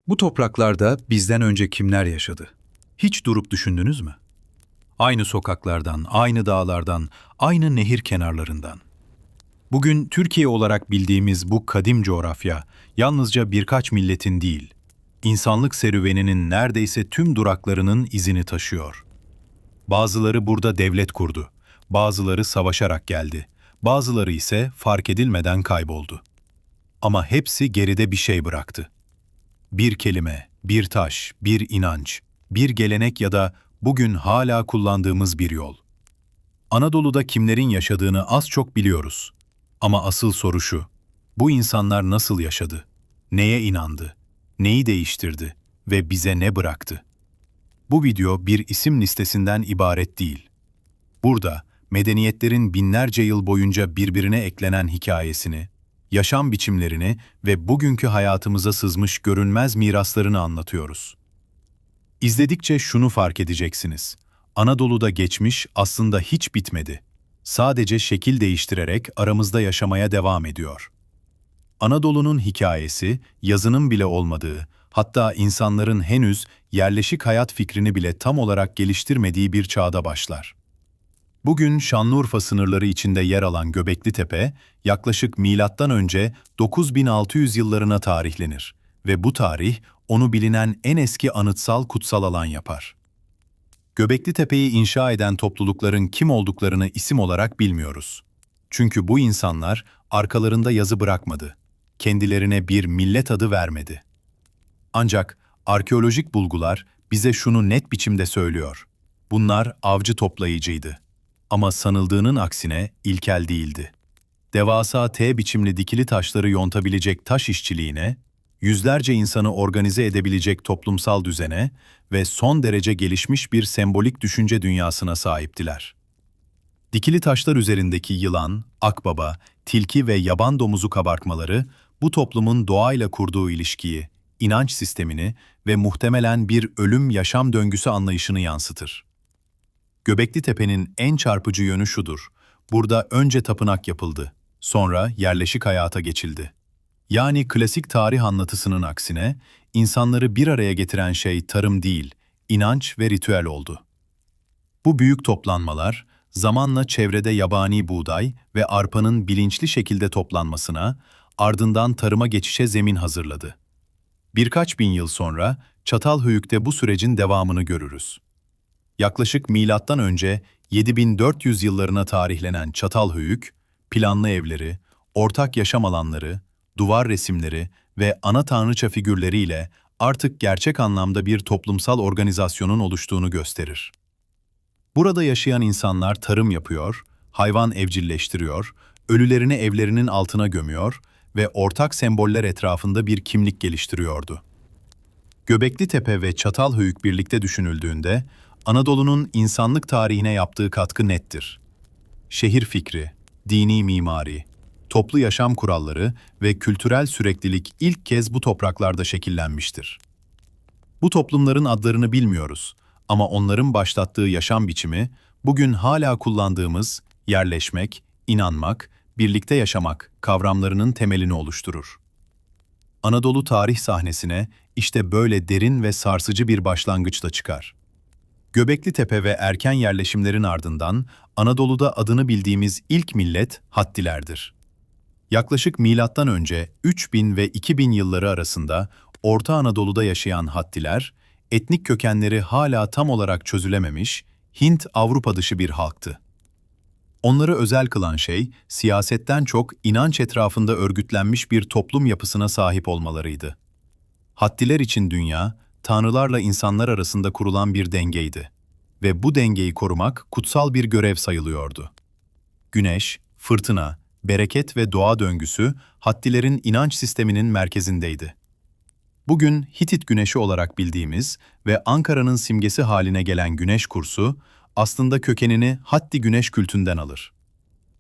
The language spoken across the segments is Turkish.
Bu topraklarda bizden önce kimler yaşadı? Hiç durup düşündünüz mü? Aynı sokaklardan, aynı dağlardan, aynı nehir kenarlarından. Bugün Türkiye olarak bildiğimiz bu kadim coğrafya yalnızca birkaç milletin değil, insanlık serüveninin neredeyse tüm duraklarının izini taşıyor. Bazıları burada devlet kurdu, bazıları savaşarak geldi, bazıları ise fark edilmeden kayboldu. Ama hepsi geride bir şey bıraktı. Bir kelime, bir taş, bir inanç, bir gelenek ya da bugün hala kullandığımız bir yol. Anadolu'da kimlerin yaşadığını az çok biliyoruz. Ama asıl soru şu: bu insanlar nasıl yaşadı? Neye inandı? Neyi değiştirdi ve bize ne bıraktı? Bu video bir isim listesinden ibaret değil. Burada medeniyetlerin binlerce yıl boyunca birbirine eklenen hikayesini, yaşam biçimlerini ve bugünkü hayatımıza sızmış görünmez miraslarını anlatıyoruz. İzledikçe şunu fark edeceksiniz: Anadolu'da geçmiş aslında hiç bitmedi. Sadece şekil değiştirerek aramızda yaşamaya devam ediyor. Anadolu'nun hikayesi, yazının bile olmadığı, hatta insanların henüz yerleşik hayat fikrini bile tam olarak geliştirmediği bir çağda başlar. Bugün Şanlıurfa sınırları içinde yer alan Göbeklitepe, yaklaşık milattan önce 9600 yıllarına tarihlenir ve bu tarih onu bilinen en eski anıtsal kutsal alan yapar. Göbeklitepe'yi inşa eden toplulukların kim olduklarını isim olarak bilmiyoruz. Çünkü bu insanlar arkalarında yazı bırakmadı, kendilerine bir millet adı vermedi. Ancak arkeolojik bulgular bize şunu net biçimde söylüyor: bunlar avcı toplayıcıydı. Ama sanıldığının aksine ilkel değildi. Devasa T biçimli dikili taşları yontabilecek taş işçiliğine, yüzlerce insanı organize edebilecek toplumsal düzene ve son derece gelişmiş bir sembolik düşünce dünyasına sahiptiler. Dikili taşlar üzerindeki yılan, akbaba, tilki ve yaban domuzu kabartmaları bu toplumun doğayla kurduğu ilişkiyi, inanç sistemini ve muhtemelen bir ölüm-yaşam döngüsü anlayışını yansıtır. Göbeklitepe'nin en çarpıcı yönü şudur: burada önce tapınak yapıldı, sonra yerleşik hayata geçildi. Yani klasik tarih anlatısının aksine, insanları bir araya getiren şey tarım değil, inanç ve ritüel oldu. Bu büyük toplanmalar, zamanla çevrede yabani buğday ve arpanın bilinçli şekilde toplanmasına, ardından tarıma geçişe zemin hazırladı. Birkaç bin yıl sonra Çatalhöyük'te bu sürecin devamını görürüz. Yaklaşık milattan önce 7400 yıllarına tarihlenen Çatalhöyük, planlı evleri, ortak yaşam alanları, duvar resimleri ve ana tanrıça figürleriyle artık gerçek anlamda bir toplumsal organizasyonun oluştuğunu gösterir. Burada yaşayan insanlar tarım yapıyor, hayvan evcilleştiriyor, ölülerini evlerinin altına gömüyor ve ortak semboller etrafında bir kimlik geliştiriyordu. Göbeklitepe ve Çatalhöyük birlikte düşünüldüğünde, Anadolu'nun insanlık tarihine yaptığı katkı nettir. Şehir fikri, dini mimari, toplu yaşam kuralları ve kültürel süreklilik ilk kez bu topraklarda şekillenmiştir. Bu toplumların adlarını bilmiyoruz ama onların başlattığı yaşam biçimi, bugün hala kullandığımız yerleşmek, inanmak, birlikte yaşamak kavramlarının temelini oluşturur. Anadolu tarih sahnesine işte böyle derin ve sarsıcı bir başlangıçla çıkar. Göbeklitepe ve erken yerleşimlerin ardından Anadolu'da adını bildiğimiz ilk millet Hattilerdir. Yaklaşık milattan önce 3000 ve 2000 yılları arasında Orta Anadolu'da yaşayan Hattiler, etnik kökenleri hala tam olarak çözülememiş, Hint-Avrupa dışı bir halktı. Onları özel kılan şey, siyasetten çok inanç etrafında örgütlenmiş bir toplum yapısına sahip olmalarıydı. Hattiler için dünya, tanrılarla insanlar arasında kurulan bir dengeydi ve bu dengeyi korumak kutsal bir görev sayılıyordu. Güneş, fırtına, bereket ve doğa döngüsü Hattilerin inanç sisteminin merkezindeydi. Bugün Hitit güneşi olarak bildiğimiz ve Ankara'nın simgesi haline gelen güneş kursu, aslında kökenini Hatti güneş kültünden alır.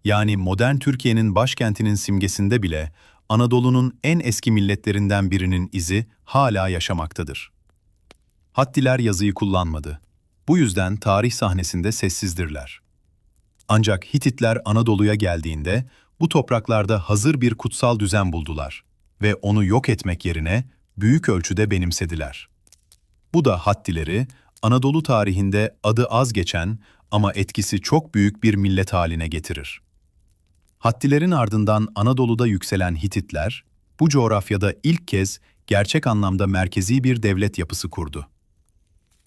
Yani modern Türkiye'nin başkentinin simgesinde bile Anadolu'nun en eski milletlerinden birinin izi hala yaşamaktadır. Hattiler yazıyı kullanmadı. Bu yüzden tarih sahnesinde sessizdirler. Ancak Hititler Anadolu'ya geldiğinde bu topraklarda hazır bir kutsal düzen buldular ve onu yok etmek yerine büyük ölçüde benimsediler. Bu da Hattileri, Anadolu tarihinde adı az geçen ama etkisi çok büyük bir millet haline getirir. Hattilerin ardından Anadolu'da yükselen Hititler, bu coğrafyada ilk kez gerçek anlamda merkezi bir devlet yapısı kurdu.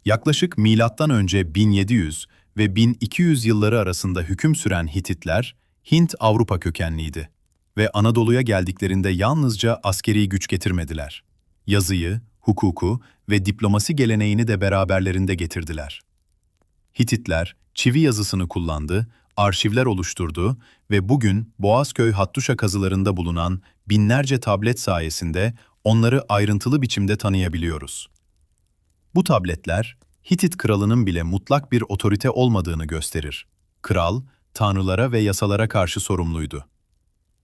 Yaklaşık milattan önce 1700 ve 1200 yılları arasında hüküm süren Hititler, Hint-Avrupa kökenliydi ve Anadolu'ya geldiklerinde yalnızca askeri güç getirmediler. Yazıyı, hukuku ve diplomasi geleneğini de beraberlerinde getirdiler. Hititler, çivi yazısını kullandı, arşivler oluşturdu ve bugün Boğazköy Hattuşa kazılarında bulunan binlerce tablet sayesinde onları ayrıntılı biçimde tanıyabiliyoruz. Bu tabletler, Hitit kralının bile mutlak bir otorite olmadığını gösterir. Kral, tanrılara ve yasalara karşı sorumluydu.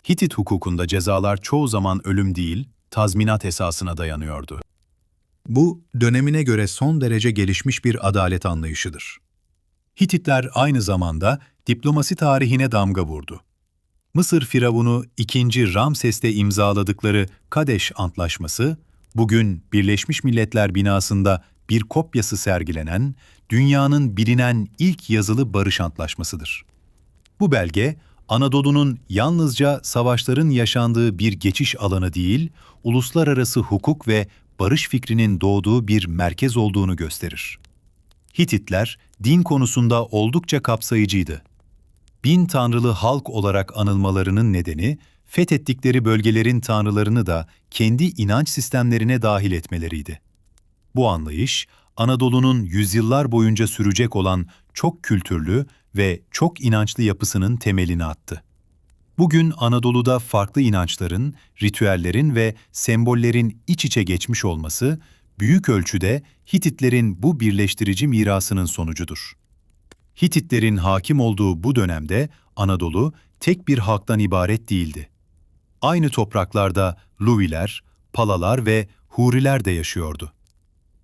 Hitit hukukunda cezalar çoğu zaman ölüm değil, tazminat esasına dayanıyordu. Bu, dönemine göre son derece gelişmiş bir adalet anlayışıdır. Hititler aynı zamanda diplomasi tarihine damga vurdu. Mısır Firavunu II. Ramses'te imzaladıkları Kadeş Antlaşması, bugün Birleşmiş Milletler binasında bir kopyası sergilenen, dünyanın bilinen ilk yazılı barış antlaşmasıdır. Bu belge, Anadolu'nun yalnızca savaşların yaşandığı bir geçiş alanı değil, uluslararası hukuk ve barış fikrinin doğduğu bir merkez olduğunu gösterir. Hititler, din konusunda oldukça kapsayıcıydı. Bin tanrılı halk olarak anılmalarının nedeni, fethettikleri bölgelerin tanrılarını da kendi inanç sistemlerine dahil etmeleriydi. Bu anlayış, Anadolu'nun yüzyıllar boyunca sürecek olan çok kültürlü ve çok inançlı yapısının temelini attı. Bugün Anadolu'da farklı inançların, ritüellerin ve sembollerin iç içe geçmiş olması, büyük ölçüde Hititlerin bu birleştirici mirasının sonucudur. Hititlerin hakim olduğu bu dönemde Anadolu tek bir halktan ibaret değildi. Aynı topraklarda Luviler, Palalar ve Huriler de yaşıyordu.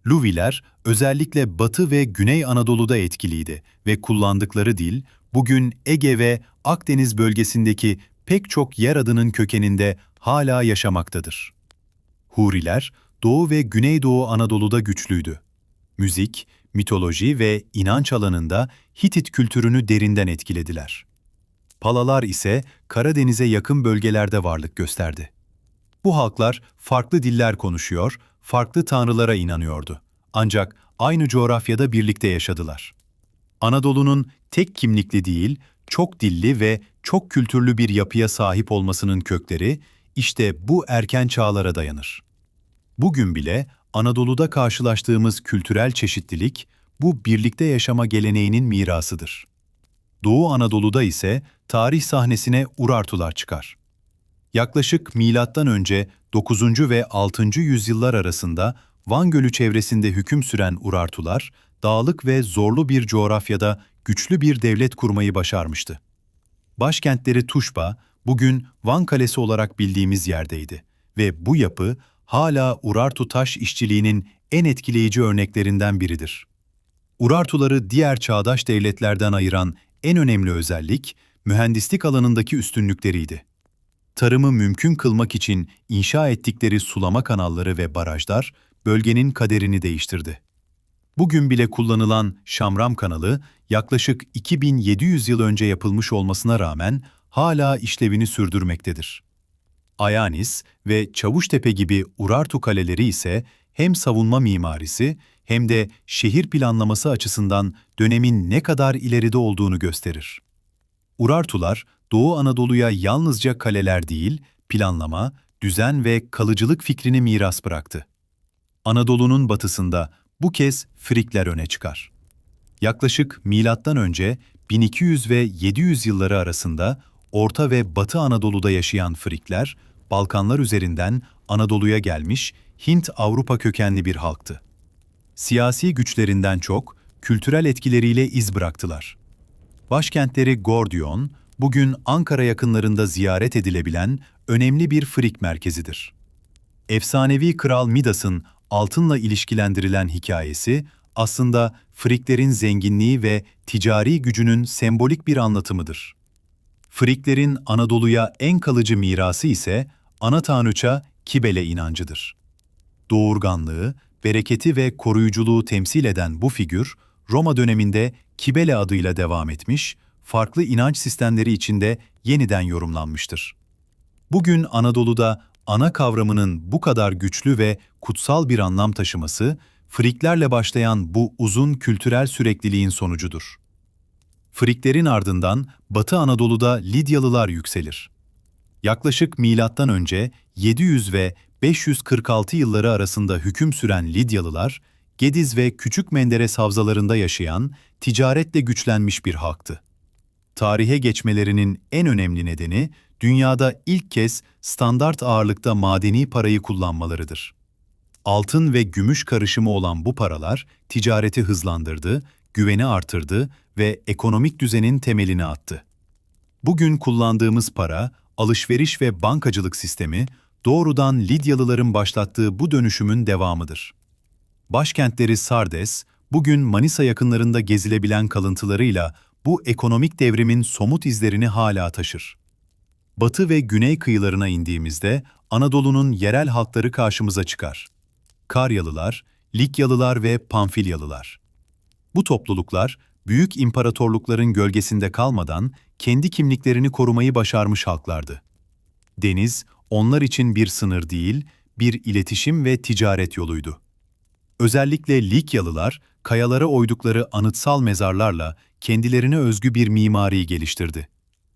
Luviler özellikle Batı ve Güney Anadolu'da etkiliydi ve kullandıkları dil bugün Ege ve Akdeniz bölgesindeki pek çok yer adının kökeninde hala yaşamaktadır. Huriler, Doğu ve Güneydoğu Anadolu'da güçlüydü. Müzik, mitoloji ve inanç alanında Hitit kültürünü derinden etkilediler. Palalar ise Karadeniz'e yakın bölgelerde varlık gösterdi. Bu halklar farklı diller konuşuyor, farklı tanrılara inanıyordu. Ancak aynı coğrafyada birlikte yaşadılar. Anadolu'nun tek kimlikli değil, çok dilli ve çok kültürlü bir yapıya sahip olmasının kökleri işte bu erken çağlara dayanır. Bugün bile Anadolu'da karşılaştığımız kültürel çeşitlilik bu birlikte yaşama geleneğinin mirasıdır. Doğu Anadolu'da ise tarih sahnesine Urartular çıkar. Yaklaşık milattan önce 9. ve 6. yüzyıllar arasında Van Gölü çevresinde hüküm süren Urartular, dağlık ve zorlu bir coğrafyada güçlü bir devlet kurmayı başarmıştı. Başkentleri Tuşba, bugün Van Kalesi olarak bildiğimiz yerdeydi ve bu yapı hala Urartu taş işçiliğinin en etkileyici örneklerinden biridir. Urartuları diğer çağdaş devletlerden ayıran en önemli özellik, mühendislik alanındaki üstünlükleriydi. Tarımı mümkün kılmak için inşa ettikleri sulama kanalları ve barajlar, bölgenin kaderini değiştirdi. Bugün bile kullanılan Şamram Kanalı, yaklaşık 2700 yıl önce yapılmış olmasına rağmen hala işlevini sürdürmektedir. Ayanis ve Çavuştepe gibi Urartu kaleleri ise hem savunma mimarisi hem de şehir planlaması açısından dönemin ne kadar ileride olduğunu gösterir. Urartular, Doğu Anadolu'ya yalnızca kaleler değil, planlama, düzen ve kalıcılık fikrini miras bıraktı. Anadolu'nun batısında bu kez Frikler öne çıkar. Yaklaşık milattan önce 1200 ve 700 yılları arasında Orta ve Batı Anadolu'da yaşayan Frikler, Balkanlar üzerinden Anadolu'ya gelmiş Hint-Avrupa kökenli bir halktı. Siyasi güçlerinden çok, kültürel etkileriyle iz bıraktılar. Başkentleri Gordiyon, bugün Ankara yakınlarında ziyaret edilebilen önemli bir Frik merkezidir. Efsanevi Kral Midas'ın altınla ilişkilendirilen hikayesi, aslında Friklerin zenginliği ve ticari gücünün sembolik bir anlatımıdır. Friklerin Anadolu'ya en kalıcı mirası ise ana tanrıça Kibele inancıdır. Doğurganlığı, bereketi ve koruyuculuğu temsil eden bu figür, Roma döneminde Kibele adıyla devam etmiş, farklı inanç sistemleri içinde yeniden yorumlanmıştır. Bugün Anadolu'da ana kavramının bu kadar güçlü ve kutsal bir anlam taşıması, Friklerle başlayan bu uzun kültürel sürekliliğin sonucudur. Friklerin ardından Batı Anadolu'da Lidyalılar yükselir. Yaklaşık milattan önce 700 ve 546 yılları arasında hüküm süren Lidyalılar, Gediz ve Küçük Menderes havzalarında yaşayan, ticaretle güçlenmiş bir halktı. Tarihe geçmelerinin en önemli nedeni, dünyada ilk kez standart ağırlıkta madeni parayı kullanmalarıdır. Altın ve gümüş karışımı olan bu paralar, ticareti hızlandırdı, güveni artırdı ve ekonomik düzenin temelini attı. Bugün kullandığımız para, alışveriş ve bankacılık sistemi, doğrudan Lidyalıların başlattığı bu dönüşümün devamıdır. Başkentleri Sardes, bugün Manisa yakınlarında gezilebilen kalıntılarıyla bu ekonomik devrimin somut izlerini hala taşır. Batı ve güney kıyılarına indiğimizde Anadolu'nun yerel halkları karşımıza çıkar. Karyalılar, Likyalılar ve Pamfilyalılar. Bu topluluklar, büyük imparatorlukların gölgesinde kalmadan kendi kimliklerini korumayı başarmış halklardı. Deniz, onlar için bir sınır değil, bir iletişim ve ticaret yoluydu. Özellikle Likyalılar, kayalara oydukları anıtsal mezarlarla kendilerine özgü bir mimari geliştirdi.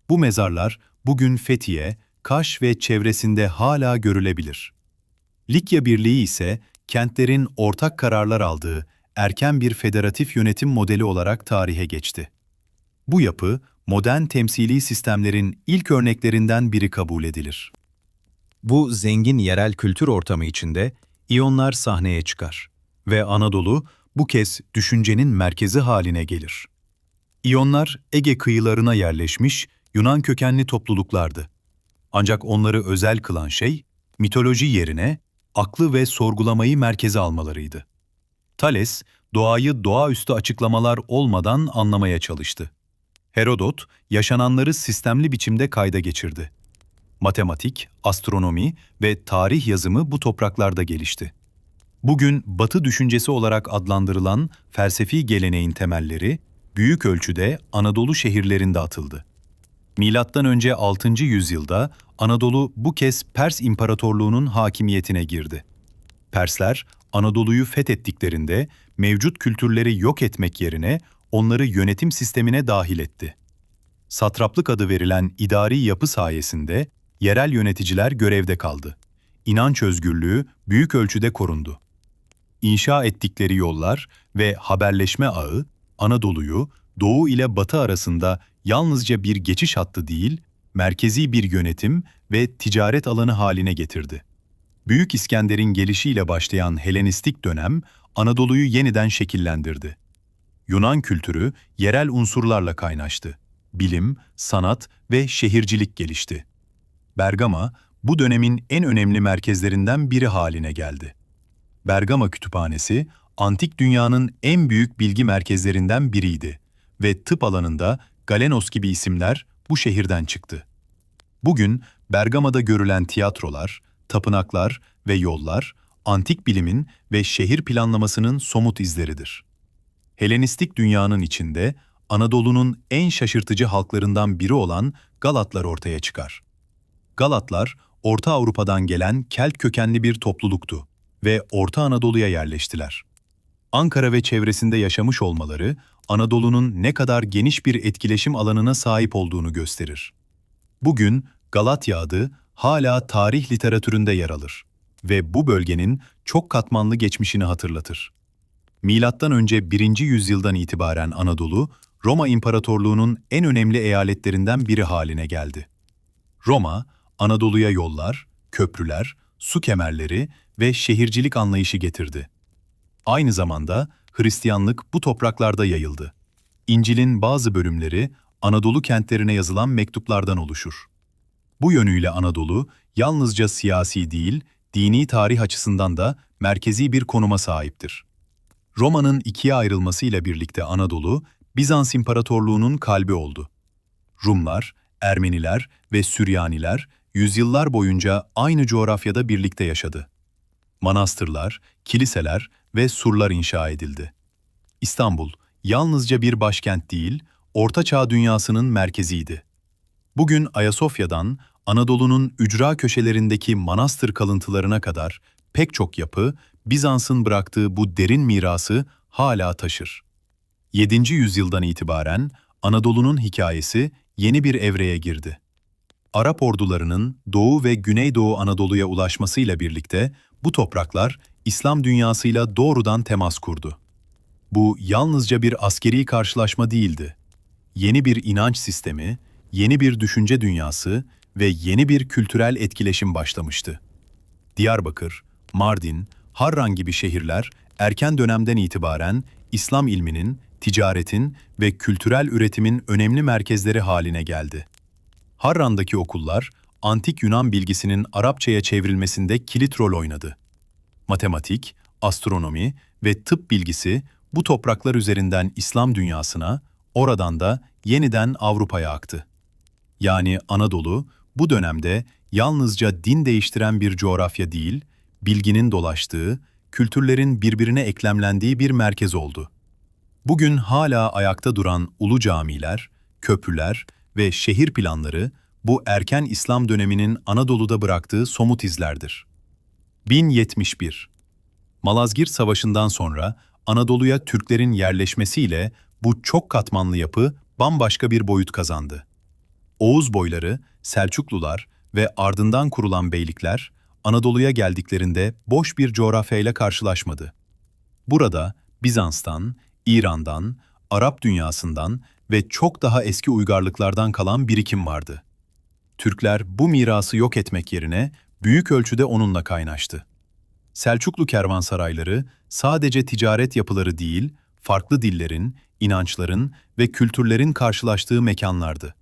Bu mezarlar, bugün Fethiye, Kaş ve çevresinde hala görülebilir. Likya Birliği ise, kentlerin ortak kararlar aldığı, erken bir federatif yönetim modeli olarak tarihe geçti. Bu yapı, modern temsili sistemlerin ilk örneklerinden biri kabul edilir. Bu zengin yerel kültür ortamı içinde İyonlar sahneye çıkar ve Anadolu bu kez düşüncenin merkezi haline gelir. İyonlar Ege kıyılarına yerleşmiş Yunan kökenli topluluklardı. Ancak onları özel kılan şey, mitoloji yerine aklı ve sorgulamayı merkeze almalarıydı. Thales, doğayı doğaüstü açıklamalar olmadan anlamaya çalıştı. Herodot, yaşananları sistemli biçimde kayda geçirdi. Matematik, astronomi ve tarih yazımı bu topraklarda gelişti. Bugün Batı düşüncesi olarak adlandırılan felsefi geleneğin temelleri, büyük ölçüde Anadolu şehirlerinde atıldı. Milattan önce 6. yüzyılda Anadolu bu kez Pers İmparatorluğu'nun hakimiyetine girdi. Persler, Anadolu'yu fethettiklerinde mevcut kültürleri yok etmek yerine onları yönetim sistemine dahil etti. Satraplık adı verilen idari yapı sayesinde yerel yöneticiler görevde kaldı. İnanç özgürlüğü büyük ölçüde korundu. İnşa ettikleri yollar ve haberleşme ağı, Anadolu'yu Doğu ile Batı arasında yalnızca bir geçiş hattı değil, merkezi bir yönetim ve ticaret alanı haline getirdi. Büyük İskender'in gelişiyle başlayan Helenistik dönem, Anadolu'yu yeniden şekillendirdi. Yunan kültürü yerel unsurlarla kaynaştı. Bilim, sanat ve şehircilik gelişti. Bergama, bu dönemin en önemli merkezlerinden biri haline geldi. Bergama Kütüphanesi, antik dünyanın en büyük bilgi merkezlerinden biriydi ve tıp alanında Galenos gibi isimler bu şehirden çıktı. Bugün Bergama'da görülen tiyatrolar, tapınaklar ve yollar, antik bilimin ve şehir planlamasının somut izleridir. Helenistik dünyanın içinde Anadolu'nun en şaşırtıcı halklarından biri olan Galatlar ortaya çıkar. Galatlar, Orta Avrupa'dan gelen Kelt kökenli bir topluluktu ve Orta Anadolu'ya yerleştiler. Ankara ve çevresinde yaşamış olmaları, Anadolu'nun ne kadar geniş bir etkileşim alanına sahip olduğunu gösterir. Bugün Galatya adı hala tarih literatüründe yer alır ve bu bölgenin çok katmanlı geçmişini hatırlatır. Milattan önce 1. yüzyıldan itibaren Anadolu, Roma İmparatorluğu'nun en önemli eyaletlerinden biri haline geldi. Roma, Anadolu'ya yollar, köprüler, su kemerleri ve şehircilik anlayışı getirdi. Aynı zamanda Hristiyanlık bu topraklarda yayıldı. İncil'in bazı bölümleri Anadolu kentlerine yazılan mektuplardan oluşur. Bu yönüyle Anadolu, yalnızca siyasi değil, dini tarih açısından da merkezi bir konuma sahiptir. Roma'nın ikiye ayrılmasıyla birlikte Anadolu, Bizans İmparatorluğu'nun kalbi oldu. Rumlar, Ermeniler ve Süryaniler yüzyıllar boyunca aynı coğrafyada birlikte yaşadı. Manastırlar, kiliseler ve surlar inşa edildi. İstanbul, yalnızca bir başkent değil, Orta Çağ dünyasının merkeziydi. Bugün Ayasofya'dan Anadolu'nun ücra köşelerindeki manastır kalıntılarına kadar pek çok yapı, Bizans'ın bıraktığı bu derin mirası hala taşır. 7. yüzyıldan itibaren Anadolu'nun hikayesi yeni bir evreye girdi. Arap ordularının Doğu ve Güneydoğu Anadolu'ya ulaşmasıyla birlikte bu topraklar İslam dünyasıyla doğrudan temas kurdu. Bu yalnızca bir askeri karşılaşma değildi. Yeni bir inanç sistemi, yeni bir düşünce dünyası ve yeni bir kültürel etkileşim başlamıştı. Diyarbakır, Mardin, Harran gibi şehirler erken dönemden itibaren İslam ilminin, ticaretin ve kültürel üretimin önemli merkezleri haline geldi. Harran'daki okullar, antik Yunan bilgisinin Arapçaya çevrilmesinde kilit rol oynadı. Matematik, astronomi ve tıp bilgisi bu topraklar üzerinden İslam dünyasına, oradan da yeniden Avrupa'ya aktı. Yani Anadolu, bu dönemde yalnızca din değiştiren bir coğrafya değil, bilginin dolaştığı, kültürlerin birbirine eklemlendiği bir merkez oldu. Bugün hala ayakta duran ulu camiler, köprüler ve şehir planları, bu erken İslam döneminin Anadolu'da bıraktığı somut izlerdir. 1071 Malazgirt Savaşı'ndan sonra Anadolu'ya Türklerin yerleşmesiyle bu çok katmanlı yapı bambaşka bir boyut kazandı. Oğuz boyları, Selçuklular ve ardından kurulan beylikler, Anadolu'ya geldiklerinde boş bir coğrafyayla karşılaşmadı. Burada Bizans'tan, İran'dan, Arap dünyasından ve çok daha eski uygarlıklardan kalan birikim vardı. Türkler bu mirası yok etmek yerine büyük ölçüde onunla kaynaştı. Selçuklu kervansarayları sadece ticaret yapıları değil, farklı dillerin, inançların ve kültürlerin karşılaştığı mekanlardı.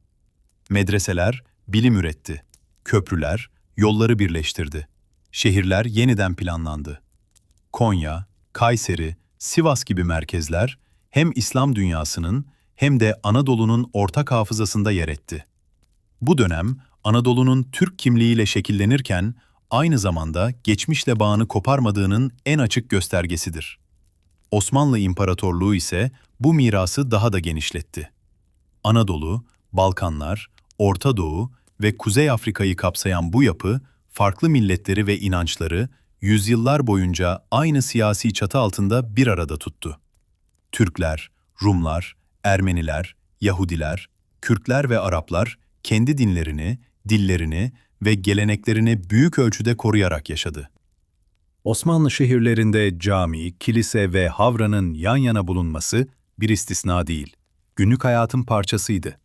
Medreseler bilim üretti. Köprüler yolları birleştirdi. Şehirler yeniden planlandı. Konya, Kayseri, Sivas gibi merkezler hem İslam dünyasının hem de Anadolu'nun ortak hafızasında yer etti. Bu dönem Anadolu'nun Türk kimliğiyle şekillenirken aynı zamanda geçmişle bağını koparmadığının en açık göstergesidir. Osmanlı İmparatorluğu ise bu mirası daha da genişletti. Anadolu, Balkanlar, Orta Doğu ve Kuzey Afrika'yı kapsayan bu yapı, farklı milletleri ve inançları yüzyıllar boyunca aynı siyasi çatı altında bir arada tuttu. Türkler, Rumlar, Ermeniler, Yahudiler, Kürtler ve Araplar kendi dinlerini, dillerini ve geleneklerini büyük ölçüde koruyarak yaşadı. Osmanlı şehirlerinde cami, kilise ve havranın yan yana bulunması bir istisna değil, günlük hayatın parçasıydı.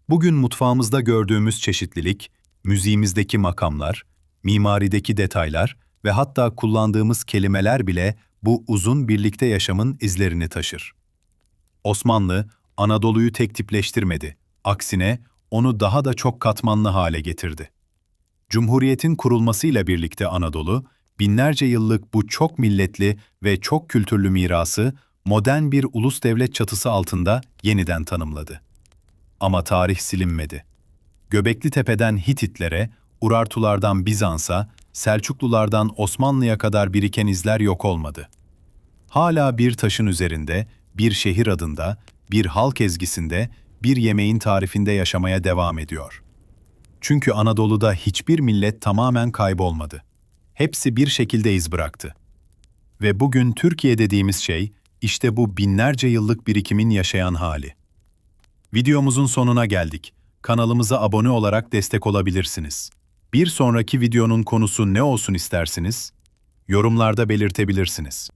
Bugün mutfağımızda gördüğümüz çeşitlilik, müziğimizdeki makamlar, mimarideki detaylar ve hatta kullandığımız kelimeler bile bu uzun birlikte yaşamın izlerini taşır. Osmanlı, Anadolu'yu tek tipleştirmedi, aksine onu daha da çok katmanlı hale getirdi. Cumhuriyetin kurulmasıyla birlikte Anadolu, binlerce yıllık bu çok milletli ve çok kültürlü mirası modern bir ulus devlet çatısı altında yeniden tanımladı. Ama tarih silinmedi. Göbekli Tepe'den Hititlere, Urartulardan Bizans'a, Selçuklulardan Osmanlı'ya kadar biriken izler yok olmadı. Hala bir taşın üzerinde, bir şehir adında, bir halk ezgisinde, bir yemeğin tarifinde yaşamaya devam ediyor. Çünkü Anadolu'da hiçbir millet tamamen kaybolmadı. Hepsi bir şekilde iz bıraktı. Ve bugün Türkiye dediğimiz şey, işte bu binlerce yıllık birikimin yaşayan hali. Videomuzun sonuna geldik. Kanalımıza abone olarak destek olabilirsiniz. Bir sonraki videonun konusu ne olsun istersiniz? Yorumlarda belirtebilirsiniz.